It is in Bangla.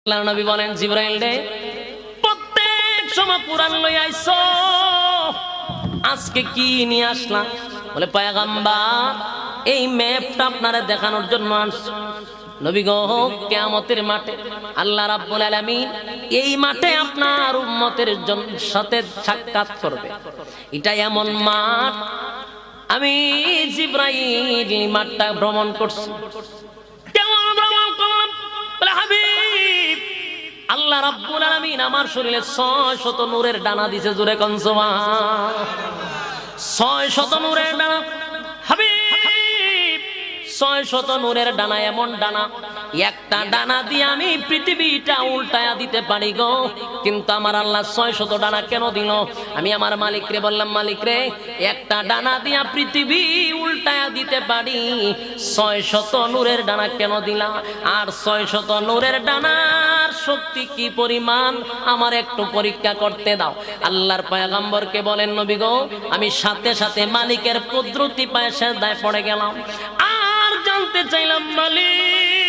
আল্লাহর নবী বলেন, জিবরাইল রে প্রত্যেক সময় কুরআন লই আইছো, আজকে কি নিয়ে আসলা? বলে পয়গম্বর এই ম্যাপটা আপনারে দেখানোর জন্য আসছি। নবী গো, কিয়ামতের মাঠে আল্লাহ রাব্বুল আলামিন এই মাঠে আপনার উম্মতের সাথে সাক্ষাৎ করবে। এটা এমন মাঠ, আমি জিবরাইল এই মাঠটা ভ্রমণ করছি। কেমন ভ্রমণ করলাম? বলে হাবিব, আল্লাহ রাব্বুল আলামিন আমার শরীরে 600 নূরের ডানা দিয়েছে। জোরে কোন সুবহান। 600 নূরের ডানা হাবিব, 600 নূরের ডানা, এমন ডানা একটা ডানা দিয়ে আমি পৃথিবীটা উল্টায়া দিতে পারি গো। কিন্তু আমার আল্লাহ 600 ডানা কেন দিল? আমি আমার মালিকরে বললাম, মালিক রে একটা ডানা দিয়া পৃথিবী উল্টায়া দিতে পারি, 600 নূরের ডানা কেন দিলা? আর 600 নূরের ডানার শক্তি কি পরিমাণ আমার একটু পরীক্ষা করতে দাও। আল্লাহর পয়গম্বরকে বলেন, নবী গো আমি সাথে সাথে মালিকের কুদরতি পায়ে সেজদায় পড়ে গেলাম। আর জানতে চাইলাম, মালিক